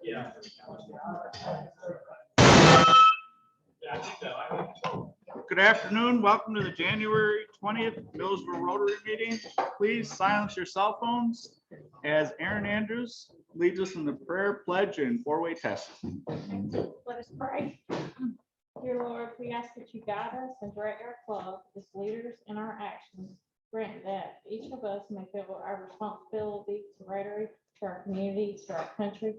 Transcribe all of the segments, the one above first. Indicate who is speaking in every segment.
Speaker 1: Yeah.
Speaker 2: Good afternoon. Welcome to the January 20th Milledgeville Rotary meeting. Please silence your cell phones as Aaron Andrews leads us in the prayer, pledge, and four-way test.
Speaker 3: Let us pray. Dear Lord, we ask that you guide us and direct our club as leaders in our actions. Grant that each of us may feel our responsibility to Rotary, to our communities, to our country,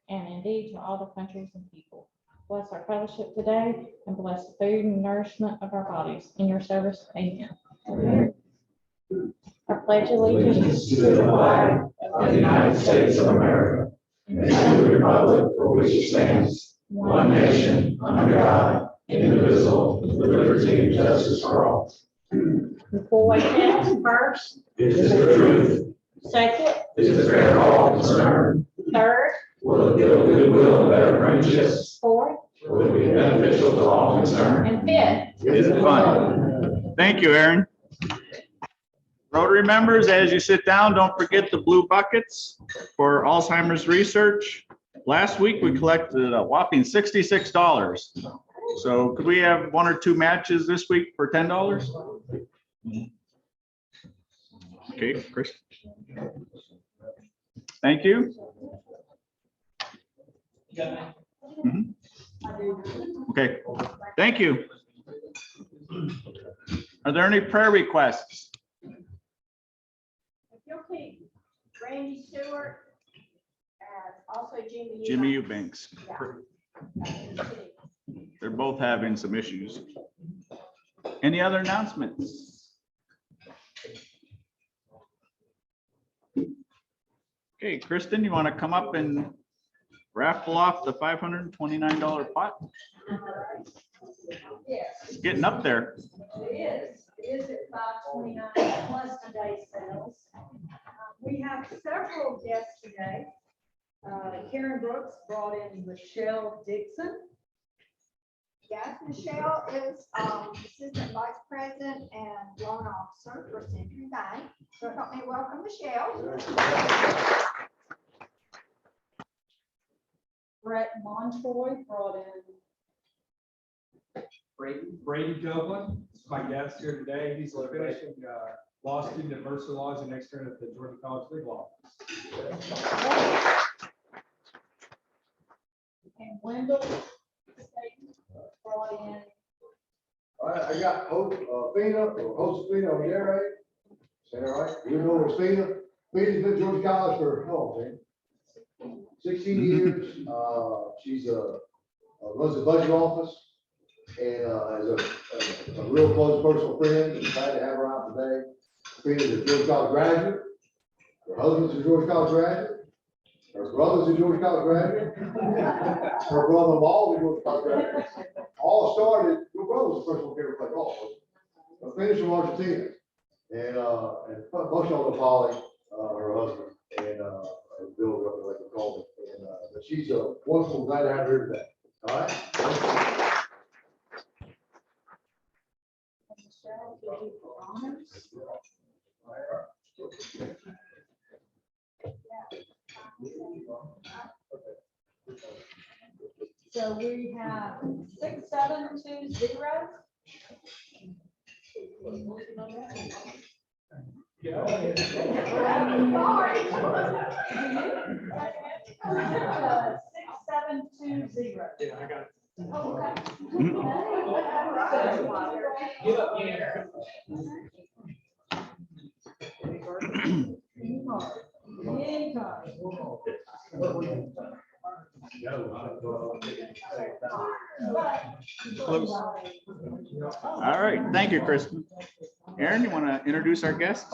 Speaker 3: and indeed to all the countries and people. Bless our fellowship today and bless the food and nourishment of our bodies. In your service, amen. I pledge allegiance to the flag of the United States of America and to the republic for which it stands, one nation, under God, indivisible, with liberty and justice for all. The four-way test first. Is the truth. Second. Is the fair all concerned. Third. Will it build goodwill and better friendships? Fourth. Will it be beneficial to all concerned? And fifth.
Speaker 2: Is it fun? Thank you, Aaron. Rotary members, as you sit down, don't forget the blue buckets for Alzheimer's research. Last week, we collected a whopping $66. So could we have one or two matches this week for $10? Okay, Chris. Thank you. Mhm. Okay, thank you. Are there any prayer requests?
Speaker 3: Okay, Randy Stewart and also Jimmy.
Speaker 2: Jimmy Eubanks. They're both having some issues. Any other announcements? Okay, Kristen, you want to come up and raffle off the $529 pot?
Speaker 4: Yes,
Speaker 2: It's getting up there.
Speaker 4: it is at 529 plus today's sales. We have several guests today. Karen Brooks brought in Michelle Dixon.
Speaker 5: Yes, Michelle is Assistant Vice President and Loan Officer for Century Bank. So help me welcome Michelle.
Speaker 4: Brett Montoy brought in
Speaker 1: Brady Dublin is my guest here today. He's finishing law student at Mercer Law as an extern at the Georgia College Legal Office.
Speaker 4: and Wendell Staten brought in.
Speaker 6: All right, I got Josefina over there, right? Say that right? You know Josefina? Fina's been at Georgia College for, 16 years. She's runs a budget office and is a real close personal friend. I'm glad to have her out today. Fina's a Georgia College graduate. Her husband's a Georgia College graduate. Her brother's a Georgia College graduate. Her brother-in-law is a Georgia College graduate. All started, your brother was the first one here to play golf. Finished from Argentina. And most of them Polly, her husband, and Bill up there, like we call it. And but she's a wonderful, glad to have her today. All right.
Speaker 4: Michelle, give you the honors. So we have 6720.
Speaker 1: Yeah.
Speaker 4: 6720.
Speaker 1: Yeah, I got it.
Speaker 4: Okay.
Speaker 1: Get up, yeah.
Speaker 4: Any card.
Speaker 2: Close. All right, thank you, Kristen. Aaron, you want to introduce our guests?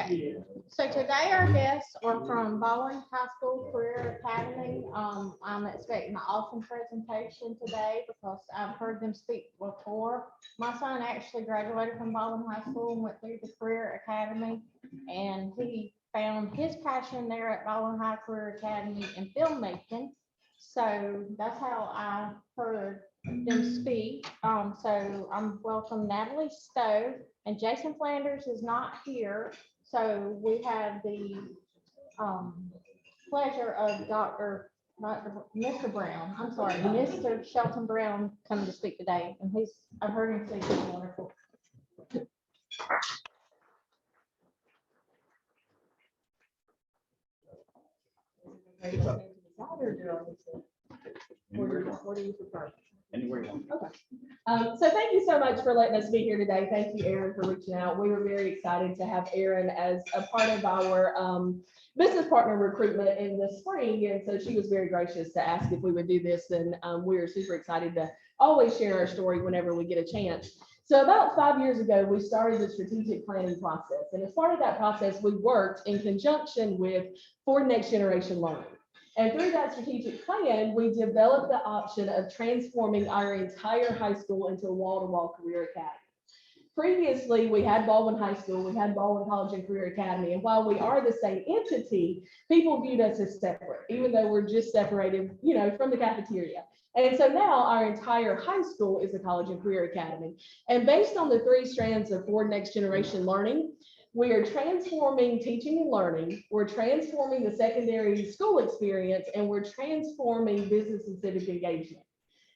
Speaker 3: Okay. So today our guests are from Baldwin High School Career Academy. I'm expecting an awesome presentation today because I've heard them speak before. My son actually graduated from Baldwin High School and went through the Career Academy, and he found his passion there at Baldwin High Career Academy in filmmaking. So that's how I heard
Speaker 7: them speak. So I'm welcome Natalie Stowe, and Jason Flanders is not here. So we have the pleasure of Mr. Brown, I'm sorry, Mr. Shelton Brown coming to speak today, and I've heard him speak, he's wonderful. What do you prefer?
Speaker 2: Anywhere you want.
Speaker 8: Okay. So thank you so much for letting us be here today. Thank you, Erin, for reaching out. We were very excited to have Erin as a part of our business partner recruitment in the spring. And so she was very gracious to ask if we would do this. And we are super excited to always share our story whenever we get a chance. So about 5 years ago, we started the strategic planning process. And as part of that process, we worked in conjunction with For Next Generation Learning. And through that strategic plan, we developed the option of transforming our entire high school into a wall-to-wall career academy. Previously, we had Baldwin High School, we had Baldwin College and Career Academy, and while we are the same entity, people viewed us as separate, even though we're just separated, from the cafeteria. And so now our entire high school is a college and career academy. And based on the 3 strands of For Next Generation Learning, we are transforming teaching and learning, we're transforming the secondary school experience, and we're transforming business and civic engagement.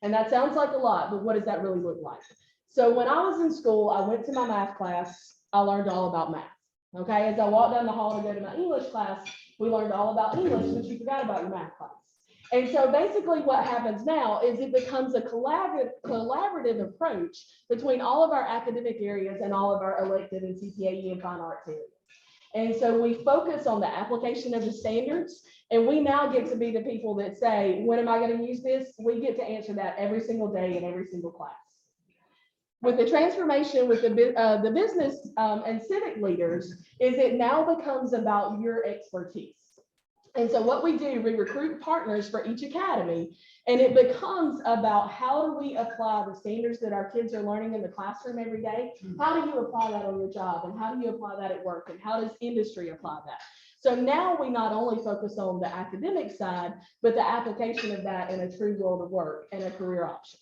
Speaker 8: And that sounds like a lot, but what does that really look like? So when I was in school, I went to my math class, I learned all about math. Okay, as I walked down the hall to go to my English class, we learned all about English, but you forgot about your math class. And so basically what happens now is it becomes a collaborative approach between all of our academic areas and all of our elective and CTAE and fine arts areas. And so we focus on the application of the standards, and we now get to be the people that say, when am I going to use this? We get to answer that every single day in every single class. With the transformation with the business and civic leaders, is it now becomes about your expertise. And so what we do, we recruit partners for each academy, and it becomes about how do we apply the standards that our kids are learning in the classroom every day? How do you apply that on your job? And how do you apply that at work? And how does industry apply that? So now we not only focus on the academic side, but the application of that in a true world of work and a career option.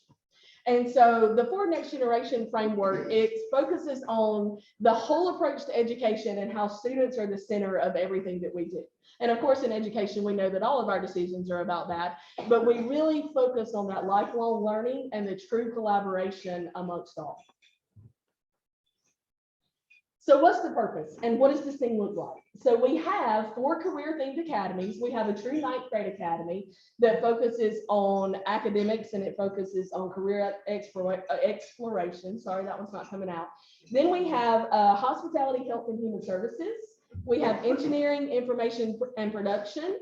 Speaker 8: And so the For Next Generation framework, it focuses on the whole approach to education and how students are the center of everything that we do. And of course, in education, we know that all of our decisions are about that, but we really focus on that lifelong learning and the true collaboration amongst all. So what's the purpose and what does this thing look like? So we have 4 career themed academies. We have a true 9th grade academy that focuses on academics and it focuses on career exploration. Sorry, that one's not coming out. Then we have hospitality, health, and human services. We have engineering, information, and production.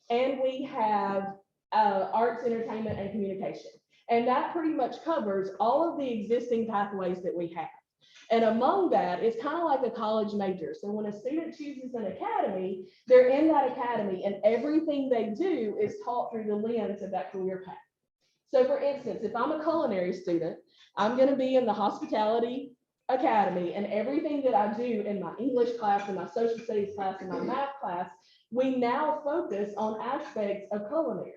Speaker 8: And we have arts, entertainment, and communication. And that pretty much covers all of the existing pathways that we have. And among that, it's kind of like a college major. So when a student chooses an academy, they're in that academy and everything they do is taught through the lens of that career path. So for instance, if I'm a culinary student, I'm going to be in the hospitality academy, and everything that I do in my English class, in my social studies class, in my math class, we now focus on aspects of culinary.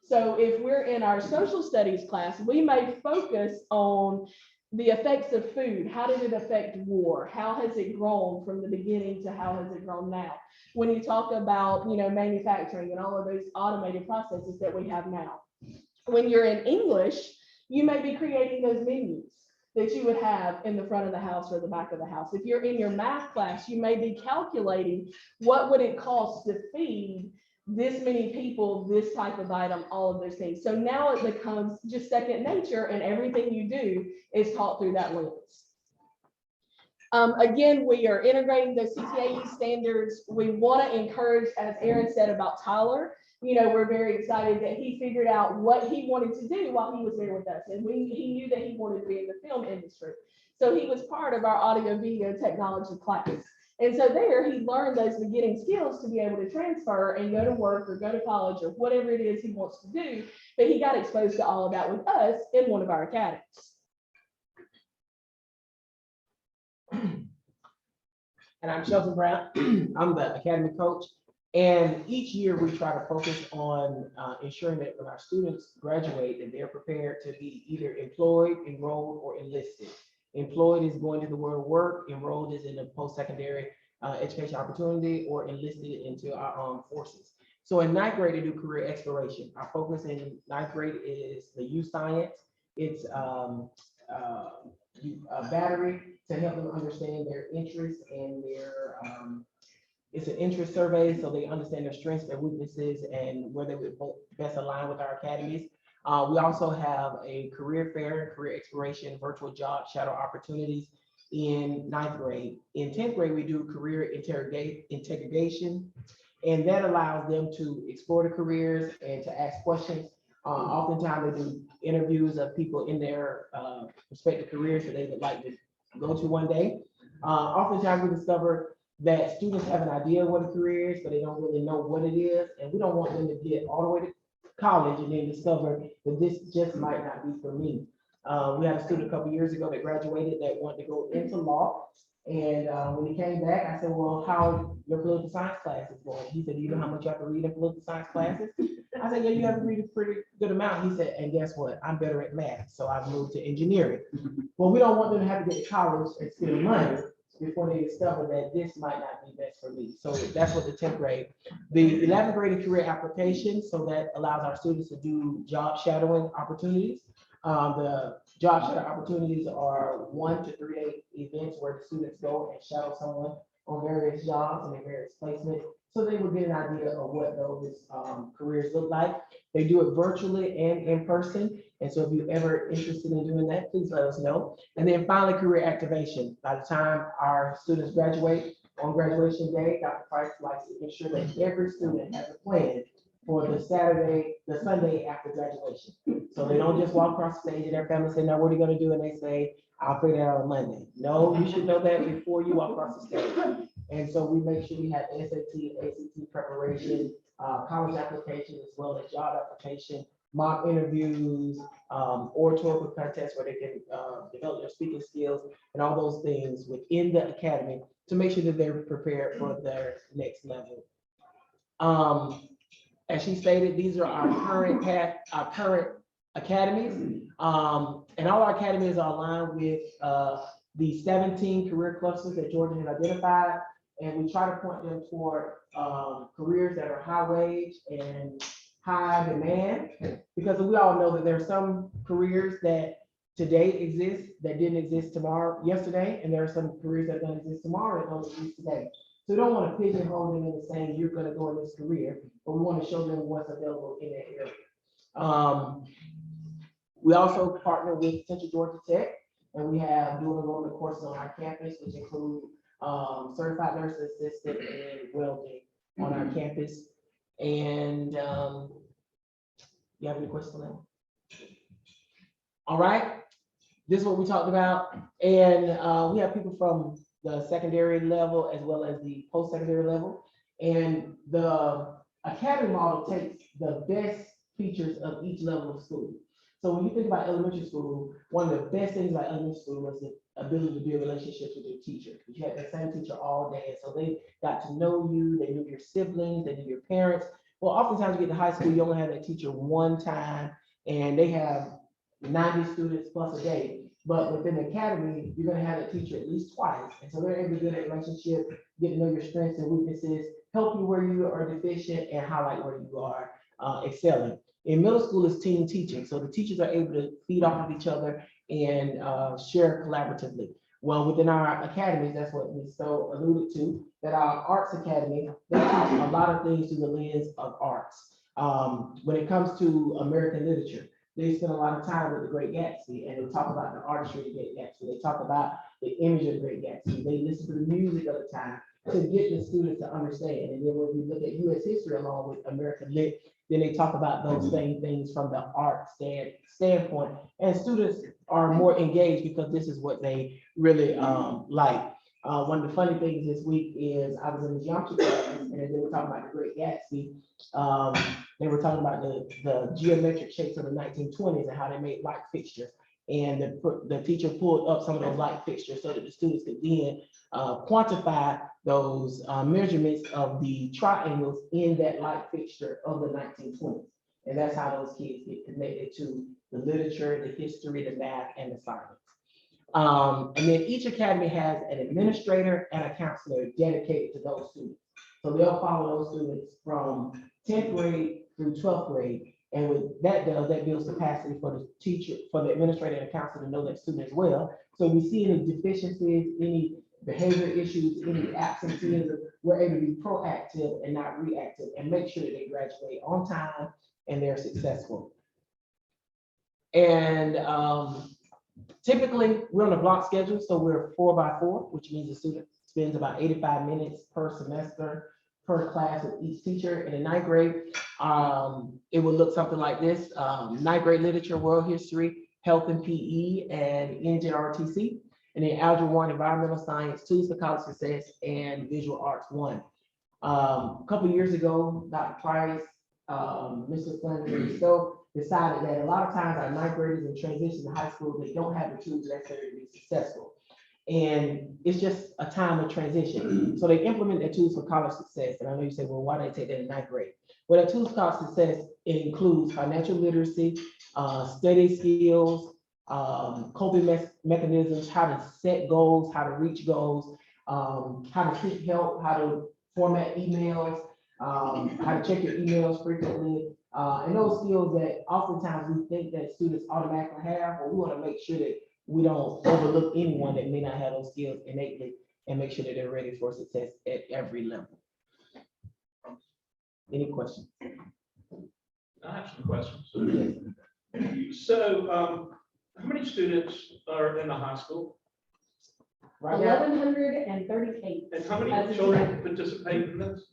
Speaker 8: So if we're in our social studies class, we may focus on the effects of food. How did it affect war? How has it grown from the beginning to how has it grown now? When you talk about, manufacturing and all of those automated processes that we have now. When you're in English, you may be creating those menus that you would have in the front of the house or the back of the house. If you're in your math class, you may be calculating what would it cost to feed this many people, this type of item, all of those things. So now it becomes just second nature and everything you do is taught through that lens. Again, we are integrating those CTAE standards. We want to encourage, as Erin said about Tyler, we're very excited that he figured out what he wanted to do while he was there with us. And he knew that he wanted to be in the film industry. So he was part of our audio video technology class. And so there he learned those beginning skills to be able to transfer and go to work or go to college or whatever it is he wants to do. But he got exposed to all of that with us in one of our academies.
Speaker 9: And I'm Shelton Brown. I'm the academy coach. And each year we try to focus on ensuring that when our students graduate, that they're prepared to be either employed, enrolled, or enlisted. Employed is going to the world of work, enrolled is in the post-secondary education opportunity, or enlisted into our armed forces. So in ninth grade, they do career exploration. Our focus in ninth grade is the youth science. It's a battery to help them understand their interests and their it's an interest survey, so they understand their strengths, their weaknesses, and where they would best align with our academies. We also have a career fair, career exploration, virtual job shadow opportunities in ninth grade. In 10th grade, we do career integration, and that allows them to explore the careers and to ask questions. Oftentimes, they do interviews of people in their respective careers that they would like to go to one day. Oftentimes, we discover that students have an idea of what a career is, but they don't really know what it is. And we don't want them to get all the way to college and then discover that this just might not be for me. We had a student a couple years ago that graduated that wanted to go into law. And when he came back, I said, well, how are your political science classes going? He said, do you know how much you have to read in political science classes? I said, yeah, you have to read a pretty good amount. He said, and guess what? I'm better at math, so I've moved to engineering. Well, we don't want them to have to get to college and spend money before they discover that this might not be best for me. So that's what the 10th grade. The 11th grade career application, so that allows our students to do job shadowing opportunities. The job shadow opportunities are 1 to 3 day events where the students go and shadow someone on various jobs and their various placements, so they would get an idea of what those careers look like. They do it virtually and in person. And so if you're ever interested in doing that, please let us know. And then finally, career activation. By the time our students graduate on graduation day, Dr. Price likes to ensure that every student has a plan for the Sunday after graduation. So they don't just walk across the stage and their family say, now what are you gonna do? And they say, I'll figure that out on Monday. No, you should know that before you walk across the stage. And so we make sure we have SAT, ACT preparation, college application, as well as job application, mock interviews, oratorical contests where they can develop their speaking skills and all those things within the academy to make sure that they're prepared for their next level. As she stated, these are our current academies. And all our academies are aligned with the 17 career clusters that Georgia has identified. And we try to point them toward careers that are high wage and high demand, because we all know that there are some careers that today exist that didn't exist yesterday, and there are some careers that don't exist tomorrow that don't exist today. So we don't want to pigeonhole them into saying you're going to go in this career, but we want to show them what's available in that area. We also partner with Central Georgia Tech, and we have dual enrollment courses on our campus, which include certified nurse assistant and welding on our campus. And you have any questions on that? All right, this is what we talked about. And we have people from the secondary level as well as the post-secondary level. And the academy model takes the best features of each level of school. So when you think about elementary school, one of the best things about elementary school was the ability to build relationships with your teacher. You had the same teacher all day. And so they got to know you, they knew your siblings, they knew your parents. Well, oftentimes you get to high school, you only have that teacher one time, and they have 90 students plus a day. But within the academy, you're gonna have that teacher at least twice. And so they're able to build a relationship, get to know your strengths and weaknesses, help you where you are deficient, and highlight where you are excelling. In middle school, it's team teaching. So the teachers are able to feed off of each other and share collaboratively. Well, within our academies, that's what Ms. Stowe alluded to, that our arts academy, they teach a lot of things through the lens of arts. When it comes to American literature, they spend a lot of time with the Great Gatsby, and they talk about the artistry of the Great Gatsby. They talk about the image of the Great Gatsby. They listen to the music of the time to get the students to understand. And then when we look at U.S. history along with American lit, then they talk about those same things from the art standpoint. And students are more engaged because this is what they really like. One of the funny things this week is I was in the geometry class, and they were talking about the Great Gatsby. They were talking about the geometric shapes of the 1920s and how they made light fixtures. And the teacher pulled up some of those light fixtures so that the students could then quantify those measurements of the triangles in that light fixture of the 1920s. And that's how those kids get connected to the literature, the history, the math, and the science. And then each academy has an administrator and a counselor dedicated to those students. So they'll follow those students from 10th grade through 12th grade. And with that builds capacity for the teacher, for the administrator and the counselor to know that student as well. So we see any deficiencies, any behavior issues, any absenteeism, we're able to be proactive and not reactive and make sure that they graduate on time and they're successful. And typically we're on a block schedule, so we're 4 by 4, which means the student spends about 85 minutes per semester per class with each teacher. In the 9th grade, it would look something like this: 9th grade literature, world history, health and PE, and NJRTC. And then Algebra 1, environmental science, tools for college success, and visual arts 1. A couple of years ago, Dr. Price, Mr. Flanders, so decided that a lot of times our 9th graders in transition to high school, they don't have the tools necessary to be successful. And it's just a time of transition. So they implement their tools for college success. And I know you say, well, why don't they take that in 9th grade? Well, their tools for college success, it includes financial literacy, study skills, coping mechanisms, how to set goals, how to reach goals, how to seek help, how to format emails, how to check your emails frequently. And those skills that oftentimes we think that students automatically have, but we want to make sure that we don't overlook anyone that may not have those skills innately and make sure that they're ready for success at every level. Any questions?
Speaker 10: I have some questions. So, how many students are in the high school?
Speaker 9: Right now,
Speaker 8: 1,138.
Speaker 10: And how many children participate in this?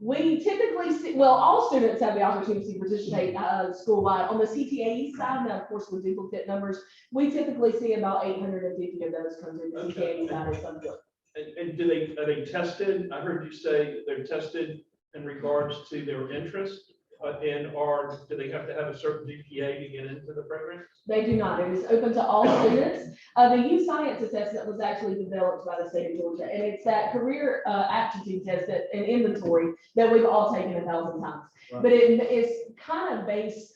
Speaker 8: We typically see, well, all students have the opportunity to participate school-wide. On the CTAE side, now, of course, with duplicate numbers, we typically see about 850 of those come through the CTAE side at some point.
Speaker 10: And are they tested? I heard you say they're tested in regards to their interest, do they have to have a certain GPA to get into the program?
Speaker 8: They do not. It is open to all students. The youth science assessment was actually developed by the state of Georgia, and it's that career aptitude test that an inventory that we've all taken 1,000 times.
Speaker 10: Right.
Speaker 8: But it's kind of based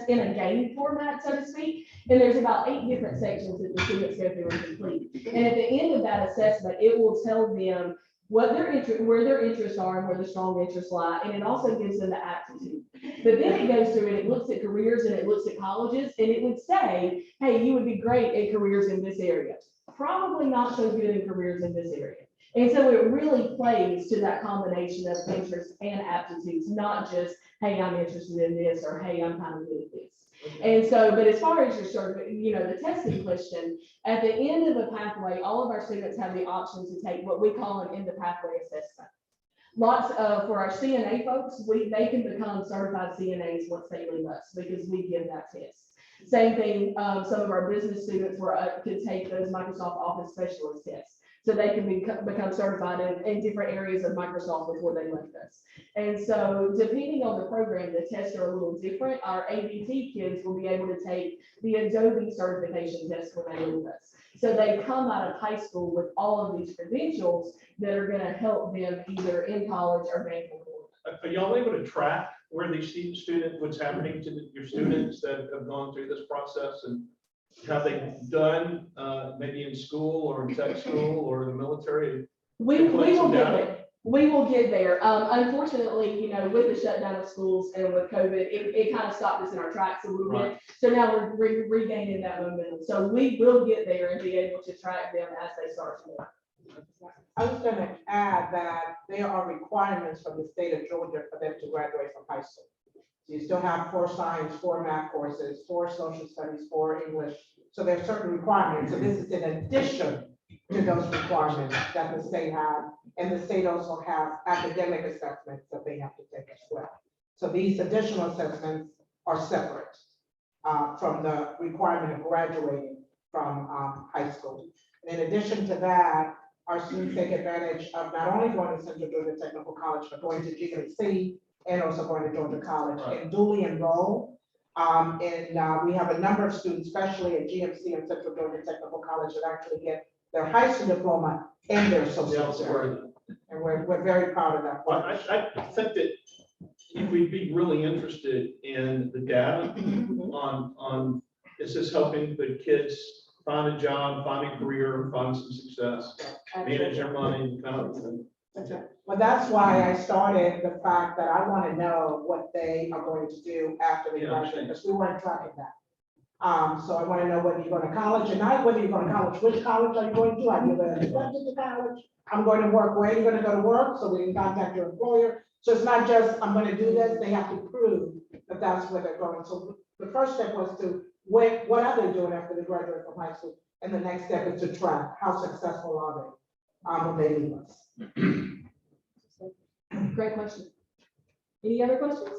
Speaker 8: in a game format, so to speak. And there's about 8 different sections that the students go through and complete. And at the end of that assessment, it will tell them what their interest, where their interests are and where the strong interests lie. And it also gives them the aptitude. But then it goes through and it looks at careers and it looks at colleges and it would say, hey, you would be great at careers in this area. Probably not so good in careers in this area. And so it really plays to that combination of interests and aptitudes, not just, hey, I'm interested in this, or hey, I'm kind of good at this. And so, but as far as your sort of, the testing question, at the end of the pathway, all of our students have the option to take what we call an end of pathway assessment. Lots of, for our CNA folks, they can become certified CNAs once they leave us because we give that test. Same thing, some of our business students could take those Microsoft Office Specialist tests. So they can become certified in different areas of Microsoft before they left us. And so depending on the program, the tests are a little different. Our ABT kids will be able to take the Adobe certification test when they leave us. So they come out of high school with all of these credentials that are going to help them either in college or banking.
Speaker 10: Are y'all able to track where these what's happening to your students that have gone through this process and how they've done, maybe in school or in tech school or the military?
Speaker 8: We will get there. We will get there. Unfortunately, with the shutdown of schools and with COVID, it kind of stopped us in our tracks a little bit. So now we're regaining that momentum. So we will get there and be able to track them as they start to work.
Speaker 11: I was going to add that there are requirements from the state of Georgia for them to graduate from high school. So you still have 4 science, 4 math courses, 4 social studies, 4 English. So there are certain requirements. So this is in addition to those requirements that the state has. And the state also has academic assessments that they have to take as well. So these additional assessments are separate from the requirement of graduating from high school. In addition to that, our students take advantage of not only going to Central Georgia Technical College, but going to GMC and also going to Georgia College and duly enroll. We have a number of students, especially at GMC and Central Georgia Technical College, that actually get their high school diploma and their associate's degree. And we're very proud of that.
Speaker 10: Well, I think that if we'd be really interested in the data on, is this helping the kids find a job, find a career, find some success, manage their money, kind of thing.
Speaker 11: That's it. Well, that's why I started the fact that I want to know what they are going to do after they
Speaker 10: Yeah,
Speaker 11: graduate, because we weren't tracking that. So I want to know whether you're going to college, and not whether you're going to college, which college are you going to? Are you going to to college? I'm going to work, where are you going to go to work? So we can contact your employer. So it's not just, I'm going to do this, they have to prove that that's where they're going. So the first step was to, what are they doing after they graduate from high school? And the next step is to track, how successful are they? When they leave us.
Speaker 8: Great question. Any other questions?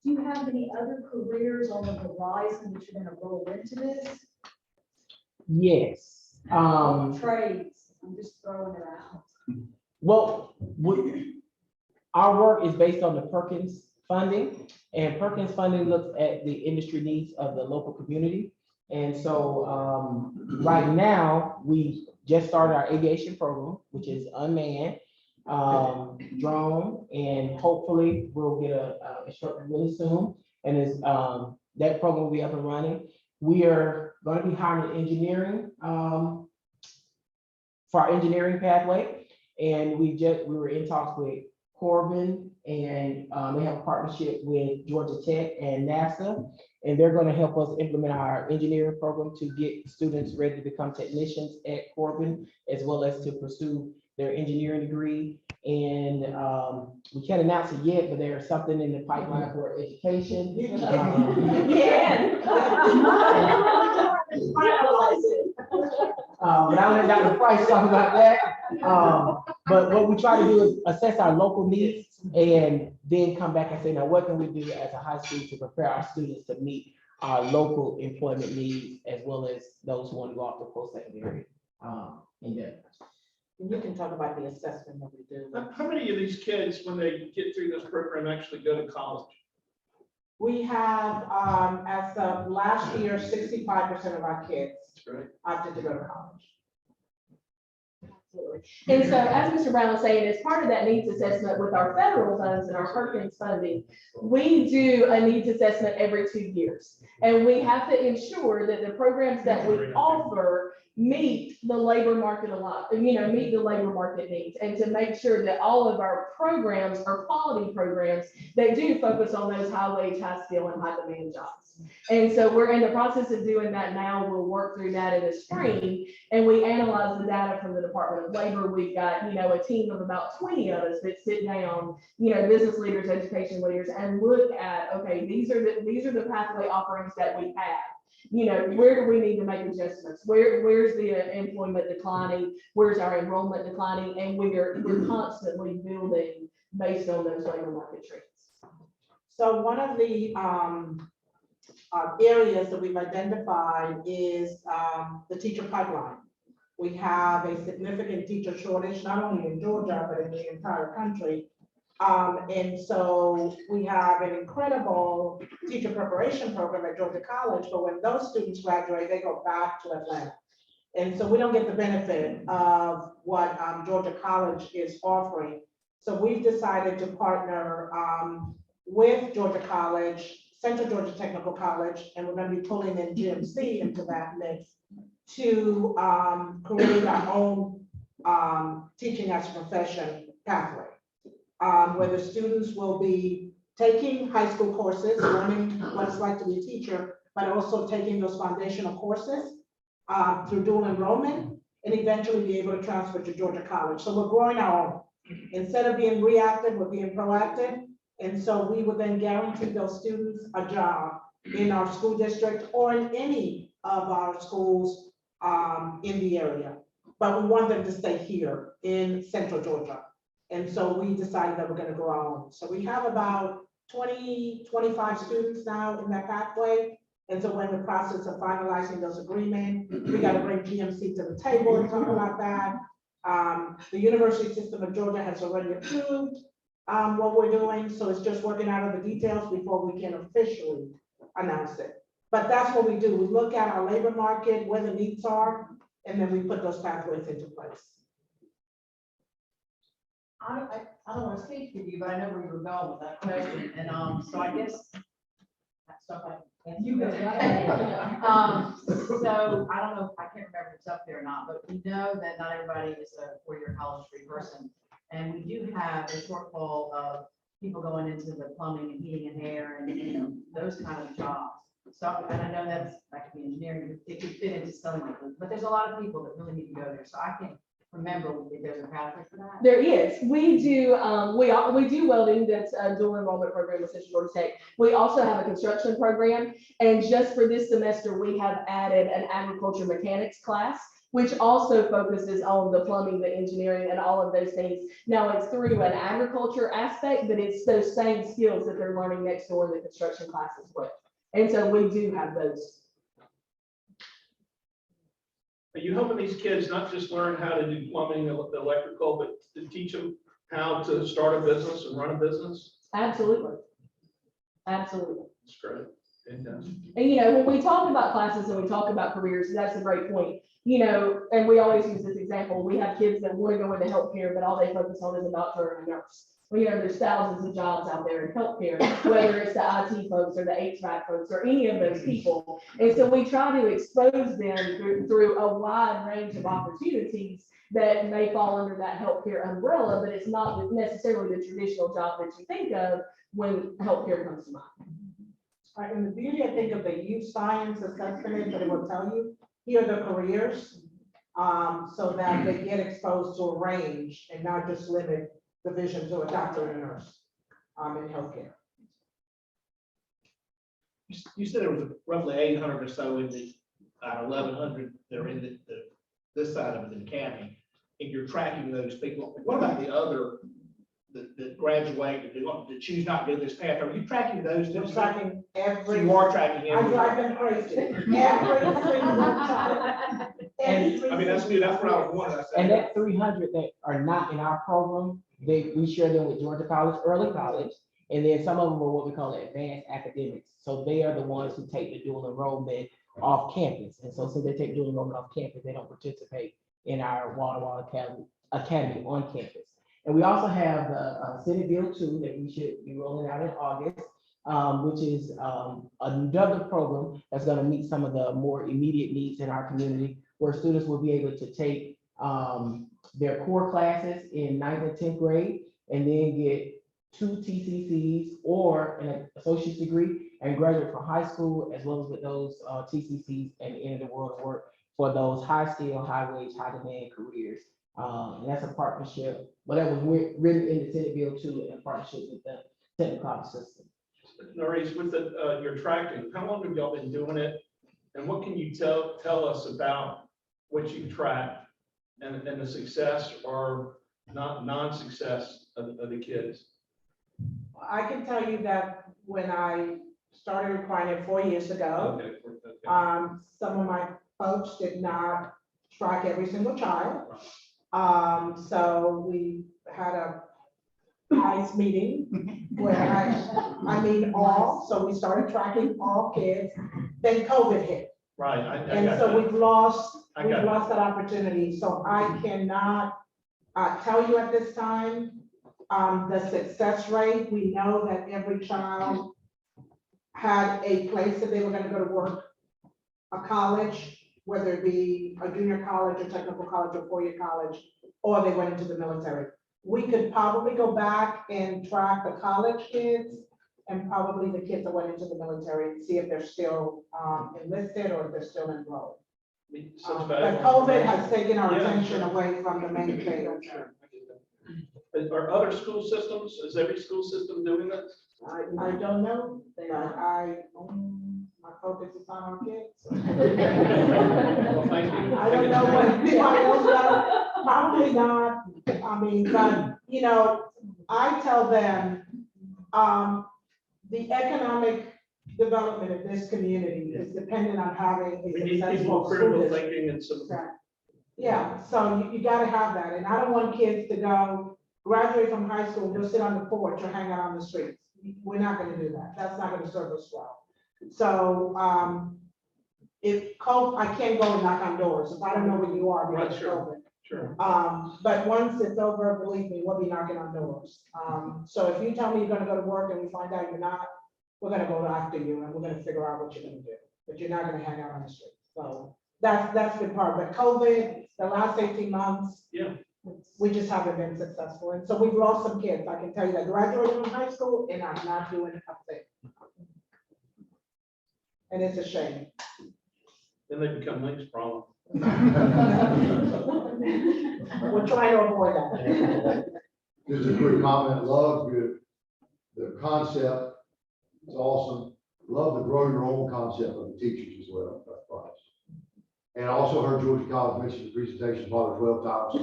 Speaker 4: Do you have any other careers on the horizon that you're gonna roll into this?
Speaker 9: Yes.
Speaker 4: Trades, I'm just throwing it out.
Speaker 9: Well, our work is based on the Perkins funding, and Perkins funding looks at the industry needs of the local community. And so right now, we just started our aviation program, which is unmanned drone, and hopefully we'll get a instructor really soon. And as that program will be up and running, we are going to be hiring engineering for our engineering pathway. And we were in talks with Corbin, and they have a partnership with Georgia Tech and NASA, and they're going to help us implement our engineering program to get students ready to become technicians at Corbin, as well as to pursue their engineering degree. And we can't announce it yet, but there's something in the pipeline for education. But I let Dr. Price talk about that. But what we try to do is assess our local needs and then come back and say, now what can we do as a high school to prepare our students to meet our local employment needs, as well as those who want to go off to post-secondary endeavors.
Speaker 11: And you can talk about the assessment that we do.
Speaker 10: How many of these kids, when they get through this program, actually go to college?
Speaker 11: We have, as of last year, 65% of our kids opted to go to college.
Speaker 8: And so, as Mr. Brown was saying, as part of that needs assessment with our federal funds and our Perkins funding, we do a needs assessment every 2 years. And we have to ensure that the programs that we offer meet the labor market meet the labor market needs, and to make sure that all of our programs are quality programs that do focus on those high wage, high skill, and high demand jobs. And so we're in the process of doing that now. We'll work through that in the spring, and we analyze the data from the Department of Labor. We've got, a team of about 20 of us that sit down, business leaders, education leaders, and look at, okay, these are the pathway offerings that we have. Where do we need to make adjustments? Where's the employment declining? Where's our enrollment declining? And we're constantly building based on those labor market trends.
Speaker 11: So one of the areas that we've identified is the teacher pipeline. We have a significant teacher shortage, not only in Georgia, but in the entire country. And so we have an incredible teacher preparation program at Georgia College, but when those students graduate, they go back to Atlanta. And so we don't get the benefit of what Georgia College is offering. So we've decided to partner with Georgia College, Central Georgia Technical College, and we're going to be pulling in GMC into that mix to create our own teaching as a profession pathway. Where the students will be taking high school courses, learning what it's like to be a teacher, but also taking those foundational courses through dual enrollment, and eventually be able to transfer to Georgia College. So we're growing our own. Instead of being reactive, we're being proactive. And so we would then guarantee those students a job in our school district or in any of our schools in the area. But we want them to stay here in Central Georgia. And so we decided that we're going to grow our own. So we have about 20, 25 students now in that pathway. And so we're in the process of finalizing those agreements. We got to bring GMC to the table and talk about that. The University System of Georgia has already approved what we're doing, so it's just working out of the details before we can officially announce it. But that's what we do. We look at our labor market, where the needs are, and then we put those pathways into place.
Speaker 12: I don't want to speak for you, but I know where you were going with that question, and, so I guess. That's stuff you guys. So I don't know, I can't remember if it's up there or not, but we know that not everybody is a four-year college-free person. And we do have a shortfall of people going into the plumbing and heating and air and, you know, those kind of jobs. So, and I know that could be engineering, it could fit into some of it, but there's a lot of people that really need to go there, so I can't remember if there's a pathway for that.
Speaker 8: There is. We do, we do welding, that's a dual enrollment program with Central Georgia Tech. We also have a construction program. And just for this semester, we have added an agriculture mechanics class, which also focuses on the plumbing, the engineering, and all of those things. Now, it's through an agriculture aspect, but it's those same skills that they're learning next door in the construction class as well. And so we do have those.
Speaker 10: Are you helping these kids not just learn how to do plumbing, electrical, but to teach them how to start a business and run a business?
Speaker 8: Absolutely. Absolutely.
Speaker 10: That's great. Fantastic.
Speaker 8: And, you know, when we talk about classes and we talk about careers, that's a great point. You know, and we always use this example. We have kids that want to go into healthcare, but all they focus on is a doctor or a nurse. Well, you know, there's thousands of jobs out there in healthcare, whether it's the IT folks or the HVAC folks or any of those people. And so we try to expose them through a wide range of opportunities that may fall under that healthcare umbrella, but it's not necessarily the traditional job that you think of when healthcare comes to mind.
Speaker 11: Right, and the beauty, I think, of the youth science assessment is that it will tell you, here are the careers, so that they get exposed to a range and not just limit the vision to a doctor and a nurse, in healthcare.
Speaker 13: You said there was roughly 800 or so in the 1,100 that are in this side of the county, and you're tracking those people. What about the other that graduate that choose not to go this path? Are you tracking those?
Speaker 11: We're tracking every.
Speaker 13: You are tracking
Speaker 11: I
Speaker 13: every.
Speaker 11: drive them crazy. Every single time.
Speaker 13: I mean, that's good. That's what I was wondering.
Speaker 9: And that 300 that are not in our program, we share them with Georgia College, early college, and then some of them are what we call advanced academics. So they are the ones who take the dual enrollment off campus. And so since they take dual enrollment off campus, they don't participate in our Walla Walla Academy on campus. And we also have the Senate Bill 2 that we should be rolling out in August, which is another program that's going to meet some of the more immediate needs in our community, where students will be able to take their core classes in 9th and 10th grade, and then get 2 TCCs or an associate's degree and graduate from high school, as well as with those TCCs and enter the world of work for those high skill, high wage, high demand careers. And that's a partnership, well, that was written in the Senate Bill 2 in partnership with the technical college system.
Speaker 10: Norris, with your tracking, how long have y'all been doing it? And what can you tell us about what you track and the success or non-success of the kids?
Speaker 11: I can tell you that when I started requiring it 4 years ago,
Speaker 10: Okay.
Speaker 11: some of my folks did not track every single child. So we had a nice meeting where I mean all, so we started tracking all kids, then COVID hit.
Speaker 10: Right.
Speaker 11: And so we've lost that opportunity. So I cannot tell you at this time the success rate. We know that every child had a place that they were going to go to work, a college, whether it be a junior college, a technical college, or 4-year college, or they went into the military. We could probably go back and track the college kids and probably the kids that went into the military and see if they're still enlisted or if they're still enrolled. But COVID has taken our attention away from the main thing.
Speaker 10: Are other school systems, is every school system doing this?
Speaker 11: I don't know, but my focus is on our kids.
Speaker 10: Well, thank you.
Speaker 11: I don't know what anybody else does, probably not. I mean, but, you know, I tell them, the economic development of this community is dependent on having
Speaker 10: We
Speaker 11: a
Speaker 10: need people
Speaker 11: successful
Speaker 10: with
Speaker 11: school
Speaker 10: critical
Speaker 11: district.
Speaker 10: thinking and some.
Speaker 11: Yeah, so you gotta have that, and I don't want kids to go graduate from high school, you'll sit on the porch or hang out on the streets. We're not gonna do that. That's not gonna serve us well. So, I can't go and knock on doors. If I don't know where you are,
Speaker 10: Right,
Speaker 11: because of
Speaker 10: sure.
Speaker 11: COVID.
Speaker 10: Sure.
Speaker 11: But once it's over, believe me, we'll be knocking on doors. So if you tell me you're gonna go to work and we find out you're not, we're gonna go after you and we're gonna figure out what you're gonna do. But you're not gonna hang out on the street. So that's the part. But COVID, the last 18 months.
Speaker 10: Yeah.
Speaker 11: We just haven't been successful. And so we've lost some kids. I can tell you that graduating from high school and I'm not doing a thing. And it's a shame.
Speaker 10: Then they become Link's problem.
Speaker 11: We're trying to avoid that.
Speaker 6: Just a quick comment, love the concept, it's awesome. Love the grow your own concept of the teachers as well. That's right. And I also heard Georgia College mention the presentation probably 12 times.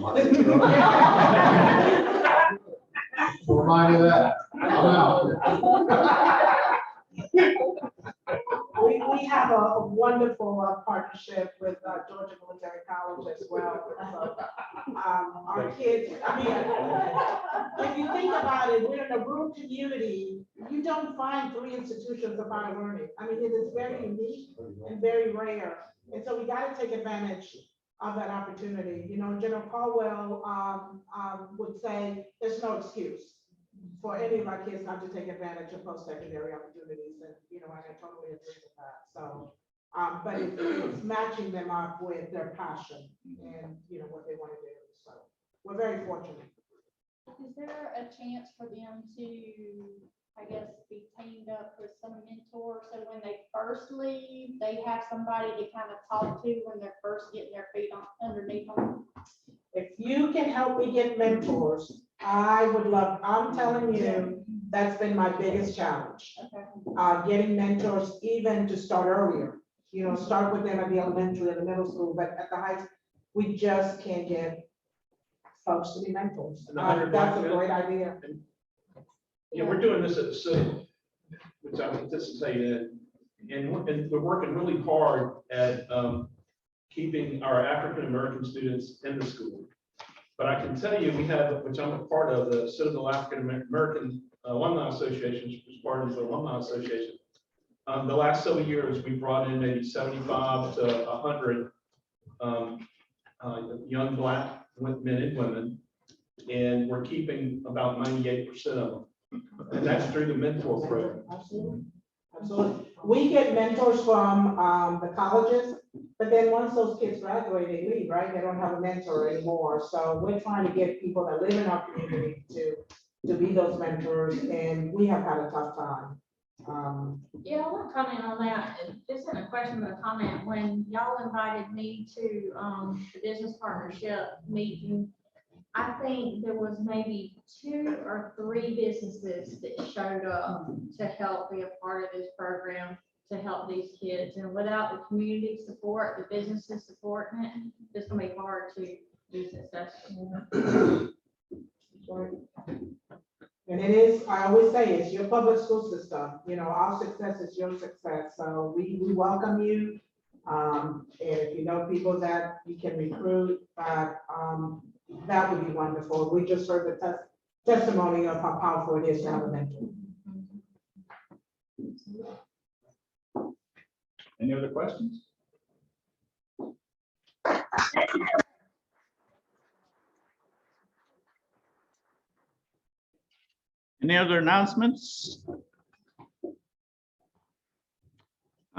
Speaker 6: So remind you of that. I'm out.
Speaker 11: We have a wonderful partnership with Georgia Military College as well. So, our kids, I mean, if you think about it, we're in a rural community. You don't find 3 institutions of higher learning. I mean, it is very unique and very rare. And so we got to take advantage of that opportunity. You know, General Caldwell would say there's no excuse for any of our kids not to take advantage of post-secondary opportunities. And, you know, I totally agree with that. So, but it's matching them up with their passion and, you know, what they want to do. So we're very fortunate.
Speaker 7: Is there a chance for them to, I guess, be teamed up with some mentor? So when they first leave, they have somebody to kind of talk to when they're first getting their feet underneath them?
Speaker 11: If you can help me get mentors, I would love, I'm telling you, that's been my biggest challenge.
Speaker 7: Okay.
Speaker 11: Getting mentors even to start earlier, you know, start with them at the elementary and the middle school, but at the high school, we just can't get folks to be mentors.
Speaker 10: And the 100
Speaker 11: That's a
Speaker 10: block
Speaker 11: great idea.
Speaker 10: Yeah, we're doing this at the city, which I participate in, and we're working really hard at keeping our African-American students in the school. But I can tell you, we have, which I'm a part of, the Citadel African-American Alumni Association, which is part of the Alumni Association. The last several years, we brought in maybe 75 to 100 young Black men and women, and we're keeping about 98% of them. And that's through the mentor program.
Speaker 11: Absolutely. Absolutely. We get mentors from the colleges, but then once those kids graduate, they leave, right? They don't have a mentor anymore. So we're trying to get people that live in our community to be those mentors, and we have had a tough time.
Speaker 7: Yeah, I want to comment on that. Just in a question but a comment. When y'all invited me to the business partnership meeting, I think there was maybe 2 or 3 businesses that showed up to help be a part of this program to help these kids. And without the community support, the businesses supporting it, it's gonna be hard to be successful.
Speaker 11: And it is, I always say, it's your public school system. You know, our success is your success. So we welcome you. And if you know people that you can recruit, that would be wonderful. We just heard the testimony of how powerful it is to have a mentor.
Speaker 2: Any other questions? Any other announcements?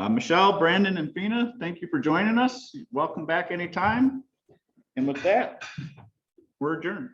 Speaker 2: Michelle, Brandon, and Fina, thank you for joining us. Welcome back anytime. And with that, we're adjourned.